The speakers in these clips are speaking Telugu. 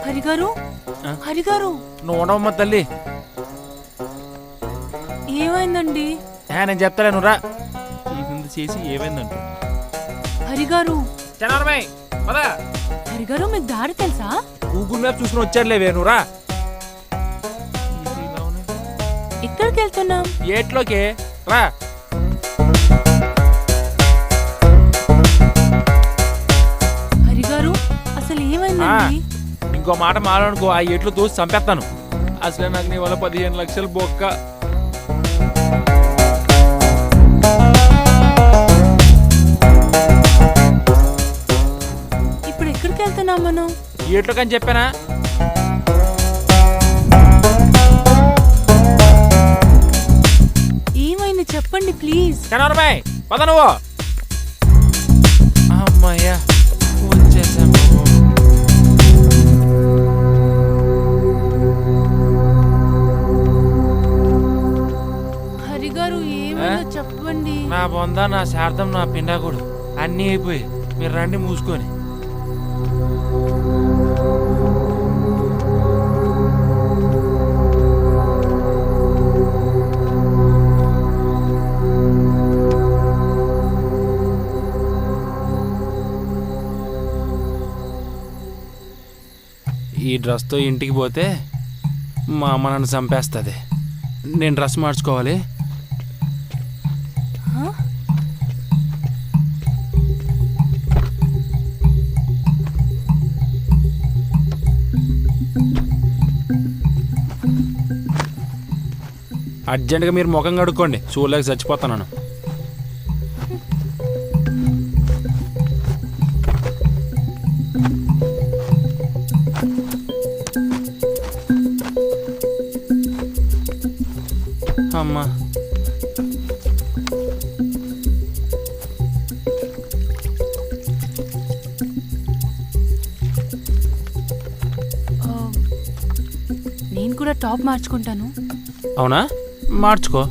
హరిగారు, హరిగారు, నువ్వు ఉండవమ్మ తల్లి. ఏమైందండి? నేను చెప్తాలే, నువ్వు రా. ఈ ముందు చేసి ఏమైందంట. హరిగారు, పదా. హరిగారు, మీకు దారి తెలుసా? గూగుల్ మ్యాప్ చూసుకుని వచ్చారులేవే, నువ్వు రా. ఎక్కడికి వెళ్తున్నాం? ఏట్లోకి రా. హరిగారు, అసలు ఏమైందండి? ఇంకో మాట మాట్లాడుకో, ఆ ఎట్లు తోసి చంపేస్తాను. అసలే నాకు నీ వల్ల 15 లక్షలు బొక్క. ఇప్పుడు ఎక్కడికి వెళ్తున్నాం మనం? ఎట్లోకి అని చెప్పానా? ఏమైంది చెప్పండి ప్లీజ్. చనవరబాయ్ పద నువ్వు. అమ్మాయ్యా వచ్చేసాము. హరిగారు, ఏమైందో చెప్పండి. నా బొంద, నా శార్థం, నా పిండాకుడు అన్నీ అయిపోయి. మీరు రండి మూసుకొని. ఈ డ్రెస్తో ఇంటికి పోతే మా అమ్మ నన్ను చంపేస్తుంది. నేను డ్రెస్ మార్చుకోవాలి. అర్జెంటుగా మీరు ముఖం కడుక్కోండి, చూడలేక చచ్చిపోతున్నాను. అమ్మా నేను కూడా టాప్ మార్చుకుంటాను. అవునా, మార్చుకో.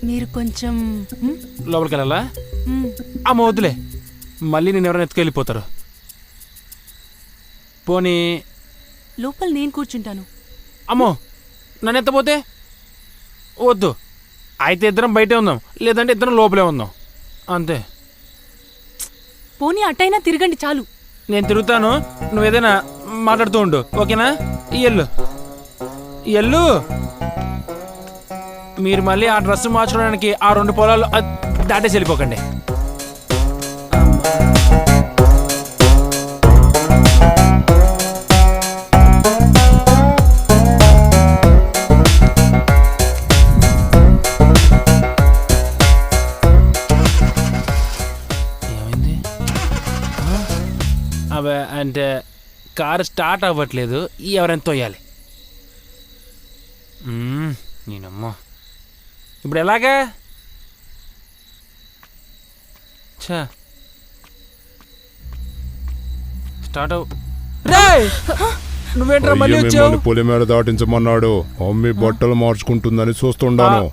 మీరు కొంచెం లోపలికి వెళ్ళాలా? అమ్మ వద్దులే, మళ్ళీ నేను ఎవరైనా ఎత్తుకెళ్ళిపోతారు. పోనీ లోపల నేను కూర్చుంటాను. అమ్మో, నన్ను ఎత్తపోతే వద్దు. అయితే ఇద్దరం బయటే ఉందాం, లేదంటే ఇద్దరం లోపలే ఉందాం, అంతే. పోనీ అట్టైనా తిరగండి చాలు. నేను తిరుగుతాను, నువ్వు ఏదైనా మాట్లాడుతూ ఉండు, ఓకేనా? ఎల్లు ఎల్లు. మీరు మళ్ళీ ఆ డ్రెస్ మార్చుకోవడానికి ఆ 2 పొలాలు దాటేసి వెళ్ళిపోకండి. ఏమైంది? అవే అంటే కారు స్టార్ట్ అవ్వట్లేదు, ఎవరైనా తోయాలి. నేనమ్మా ఇప్పుడు ఎలాగా? చా స్టార్ట్ అవ్వ. నువ్వేంట్రా మళ్ళీ వచ్చావు? పులి మీద దాటించమన్నాడు. అమ్మి బట్టలు మార్చుకుంటుందని చూస్తుండాను.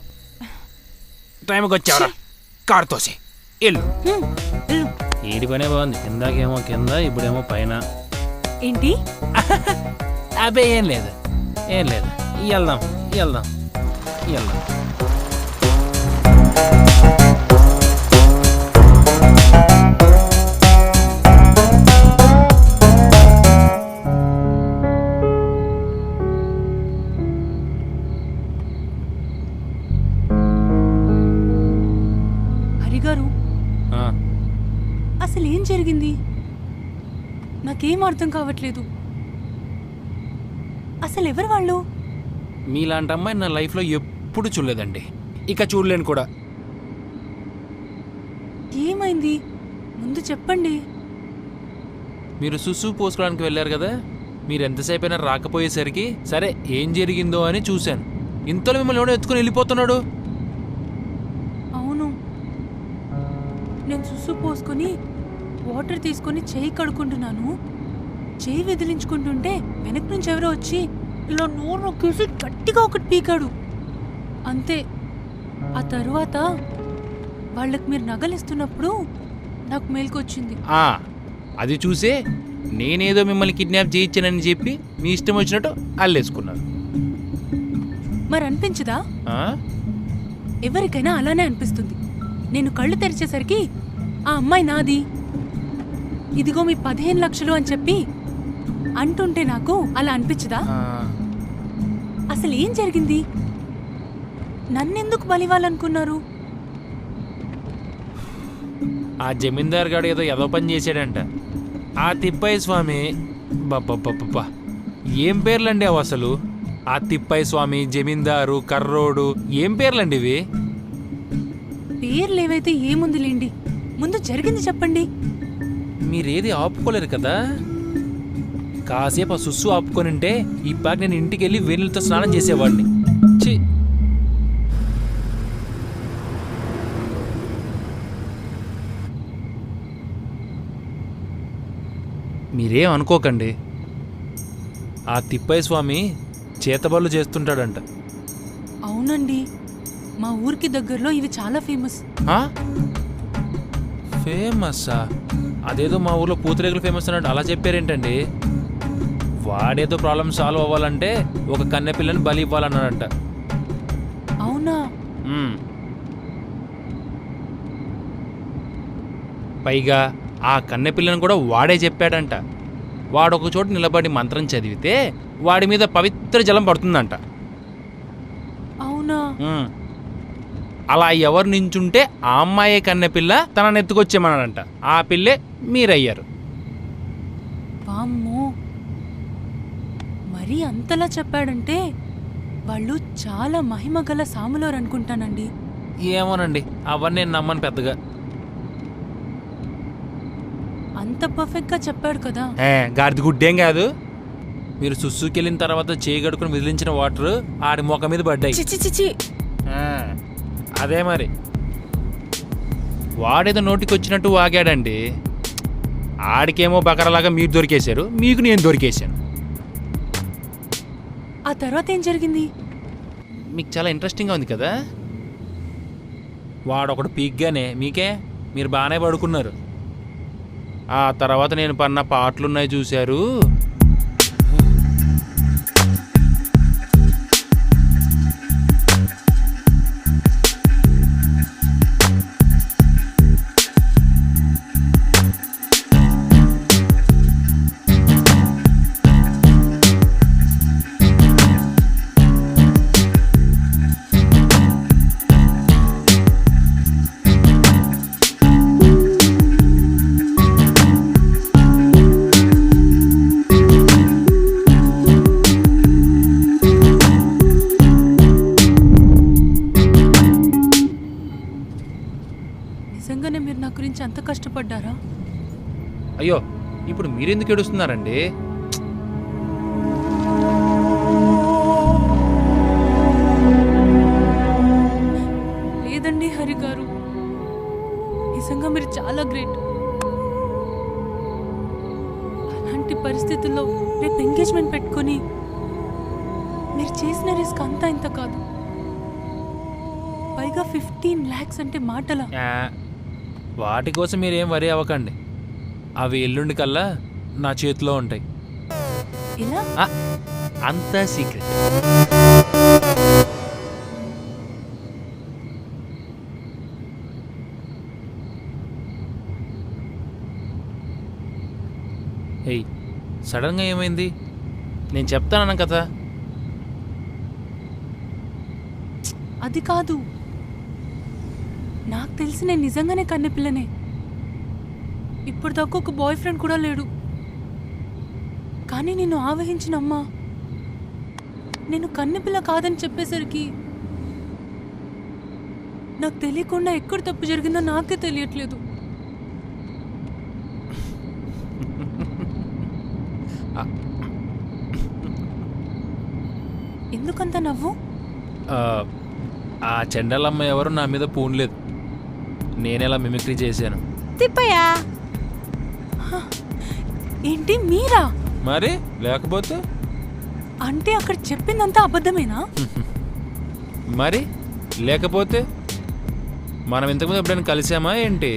టైంకి వచ్చావరా? కారు తోసి ఎల్లు. ఏడి పనే బాగుంది. ఇందాకేమో కింద, ఇప్పుడేమో పైన. ఏంటి? అబ్బే ఏం లేదు, ఏం లేదు. వెళ్దాం వెళ్దాం వెళ్దాం. హరిగారు, అసలు ఏం జరిగింది? నాకేం అర్థం కావట్లేదు. అసలు ఎవరు వాళ్ళు? మీలాంటి అమ్మాయి నా లైఫ్లో ఎప్పుడు చూడలేదండి, ఇక చూడలేను కూడా. ఏమైంది ముందు చెప్పండి. మీరు సుసు పోసుకోవడానికి వెళ్ళారు కదా, మీరు ఎంతసేపు అయినా రాకపోయేసరికి సరే ఏం జరిగిందో అని చూశాను. ఇంతలో మిమ్మల్ని ఎవడో ఎత్తుకుని వెళ్ళిపోతున్నాడు. అవును, నేను సుసు పోసుకొని వాటర్ తీసుకొని చెయ్యి కడుక్కుంటున్నాను. చెయ్యి విదిలించుకుంటుంటే వెనక నుంచి ఎవరో వచ్చి ఇలా నోరు నొక్కేసి గట్టిగా ఒకటి పీకాడు, అంతే. ఆ తరువాత వాళ్ళకి మీరు నగలిస్తున్నప్పుడు నాకు మేల్కొచ్చింది. అది చూసే నేనేదో మిమ్మల్ని కిడ్నాప్ చేయించానని చెప్పి మీ ఇష్టం వచ్చినట్టు అల్లేసుకున్నారు. మరి అనిపించదా? ఆ? ఎవరికైనా అలానే అనిపిస్తుంది. నేను కళ్ళు తెరిచేసరికి ఆ అమ్మాయి నాది, ఇదిగో మీ 15 లక్షలు అని చెప్పి అంటుంటే నాకు అలా అనిపించదా? ఆ. అసలు ఏం జరిగింది? నన్నెందుకు బలివ్వాలనుకున్నారు? ఆ జమీందార్ గారు ఏదో పని చేశాడంట. ఆ తిప్పయ్య స్వామి బబ్బబ్బబ్బా ఏం పేర్లండి అవి అసలు? ఆ తిప్పయ్య స్వామి, జమీందారు, కర్రోడు, ఏం పేర్లండి ఇవి? పేర్లేవైతే ఏముందిలేండి, ముందు జరిగింది చెప్పండి. మీరేది ఆపుకోలేరు కదా. కాసేపు ఆ సుస్సు ఆపుకొని ఉంటే ఈ పాకి నేను ఇంటికి వెళ్ళి వేణులతో స్నానం చేసేవాడిని. ఛీ! మీరేం అనుకోకండి. ఆ తిప్పయ్య స్వామి చేతబళ్ళు చేస్తుంటాడంట. అవునండి, మా ఊరికి దగ్గరలో ఇవి చాలా ఫేమస్. ఫేమస్సా? అదేదో మా ఊర్లో పూతరేకులు ఫేమస్ అన్నట్టు అలా చెప్పారేంటండి? వాడేదో ప్రాబ్లం సాల్వ్ అవ్వాలంటే ఒక కన్నెపిల్లని బలి ఇవ్వాలన్నాడంట. అవునా? పైగా ఆ కన్నెపిల్లని కూడా వాడే చెప్పాడంట. వాడొక చోటు నిలబడి మంత్రం చదివితే వాడి మీద పవిత్ర జలం పడుతుందంట. అవునా? అలా ఎవరు నించుంటే ఆ అమ్మాయే కన్నెపిల్ల తనని ఎత్తుకొచ్చేమన్నాడంట. ఆ పిల్లే మీరయ్యారు. వామ్మో, మరీ అంతలా చెప్పాడంటే వాళ్ళు చాలా మహిమగల సాములోరు అనుకుంటానండి. ఏమోనండి, అవన్నీ నేను నమ్మను పెద్దగా. అంత పర్ఫెక్ట్గా చెప్పాడు కదా. గాడిది గుడ్డేం కాదు. మీరు సుస్సుకెళ్ళిన తర్వాత చేయి కడుకుని విదిలించిన వాటర్ ఆడి మొక్క మీద పడ్డాయి. చిచి. అదే మరి వాడేదో నోటికి వచ్చినట్టు వాగాడండి. ఆడికేమో బకరలాగా మీరు దొరికేశారు, మీకు నేను దొరికేశాను. ఆ తర్వాత ఏం జరిగింది? మీకు చాలా ఇంట్రెస్టింగ్గా ఉంది కదా. వాడొకడు పీక్గానే మీరు బాగానే పడుకున్నారు. ఆ తర్వాత నేను పన్న పాటలున్నాయి చూశారు. నిజంగానే మీరు నా గురించి అంత కష్టపడ్డారా? అయ్యో, ఇప్పుడు మీరెందుకు ఏడుస్తున్నారండి? లేదండి హరి గారు, నిజంగా మీరు చాలా గ్రేట్. అలాంటి పరిస్థితుల్లో రేపు ఎంగేజ్మెంట్ పెట్టుకొని మీరు చేసిన రిస్క్ అంతా ఇంత కాదు. పైగా 15 lakhs అంటే మాటలా? వాటి కోసం మీరేం వరి అవ్వకండి. అవి ఎల్లుండి కల్లా నా చేతిలో ఉంటాయి. ఎలా? అంతా సీక్రెట్. ఏయ్, సడన్గా ఏమైంది? నేను చెప్తానన్నా కదా. అది కాదు, నాకు తెలిసి నేను నిజంగానే కన్నెపిల్లనే. ఇప్పుడు దాకా ఒక బాయ్ ఫ్రెండ్ కూడా లేడు. కానీ నిన్ను ఆవహించిన అమ్మ నేను కన్నెపిల్ల కాదని చెప్పేసరికి నాకు తెలియకుండా ఎక్కడ తప్పు జరిగిందో నాకే తెలియట్లేదు. ఎందుకంత నవ్వు? ఆ చెండాలమ్మ ఎవరు నా మీద పూనలేదు. నేనెలా మిమిక్రీ చేశాను. తిప్పయ్యా? ఏంటి మీరా? మరి లేకపోతే? అంటే అక్కడ చెప్పిందంతా అబద్ధమేనా? మరి లేకపోతే? మనం ఇంతకుముందు ఎప్పుడైనా కలిసామా ఏంటి?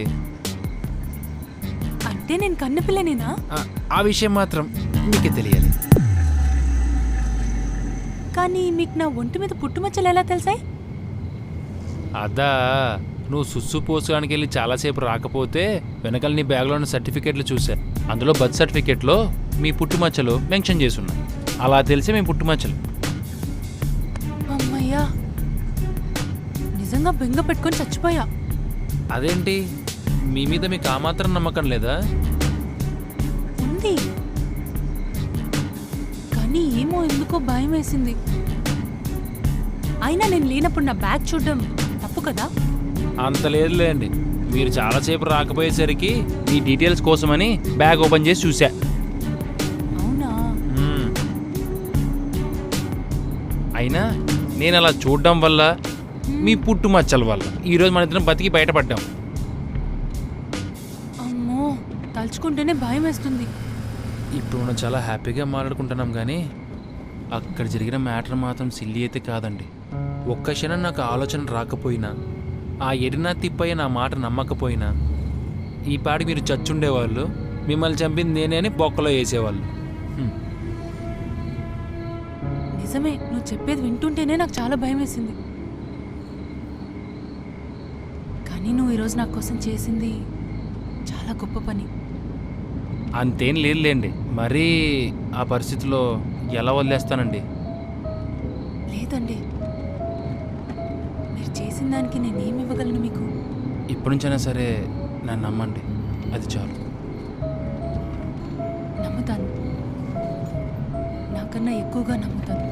అంటే అయితే నేను కన్నపిల్లనేనా? ఆ విషయం మాత్రం నీకే తెలియాలి. కానీ మీకు నా ఒంటి మీద పుట్టుమచ్చలు ఎలా తెలిసాయి? అదా, నువ్వు సుస్సు పోసుకోవడానికి వెళ్ళి చాలాసేపు రాకపోతే వెనకాల నీ బ్యాగ్లో ఉన్న సర్టిఫికేట్లు చూసా. అందులో బర్త్ సర్టిఫికేట్లో మీ పుట్టుమచ్చలు మెన్షన్ చేసి ఉన్నాయి. అలా తెలిసి మీ పుట్టుమచ్చలు. అమ్మయ్యా, నిజంగా బెంగ పెట్టుకొని చచ్చిపోయా. అదేంటి, మీ మీద మీకు ఆ మాత్రం నమ్మకం లేదా? ఉంది, కానీ ఏమో ఎందుకో భయం వేసింది. అయినా నేను లేనప్పుడు నా బ్యాగ్ చూడడం తప్పు కదా? అంత లేదులేండి, మీరు చాలాసేపు రాకపోయేసరికి మీ డీటెయిల్స్ కోసమని బ్యాగ్ ఓపెన్ చేసి చూసా. అవునా? అయినా నేను అలా చూడడం వల్ల మీ పుట్టుమచ్చల వల్ల ఈరోజు మన ఇద్దరం బతికి బయటపడ్డాం. అమ్మో, తలుచుకుంటేనే భయం వేస్తుంది. ఇప్పుడు మనం చాలా హ్యాపీగా మాట్లాడుకుంటున్నాం, కానీ అక్కడ జరిగిన మ్యాటర్ మాత్రం సిల్లీ అయితే కాదండి. ఒక్క క్షణం నాకు ఆలోచన రాకపోయినా, ఆ ఎడినా తిప్పయ్య నా మాట నమ్మకపోయినా, ఈ పాటికి మీరు చచ్చుండేవాళ్ళు, మిమ్మల్ని చంపింది నేనే అని బొక్కలో వేసేవాళ్ళు. నిజమే, నువ్వు చెప్పేది వింటుంటేనే నాకు చాలా భయం వేసింది. కానీ నువ్వు ఈరోజు నా కోసం చేసింది చాలా గొప్ప పని. అంతేం లేదులేండి, మరీ ఆ పరిస్థితిలో ఎలా వదిలేస్తానండి? లేదండి, మీరు చేసిన దానికి నేనేమి ఇవ్వగలను మీకు? ఇప్పటి నుంచైనా సరే నన్ను నమ్మండి, అది చాలు. నమ్ముతాను, నాకన్నా ఎక్కువగా నమ్ముతాను.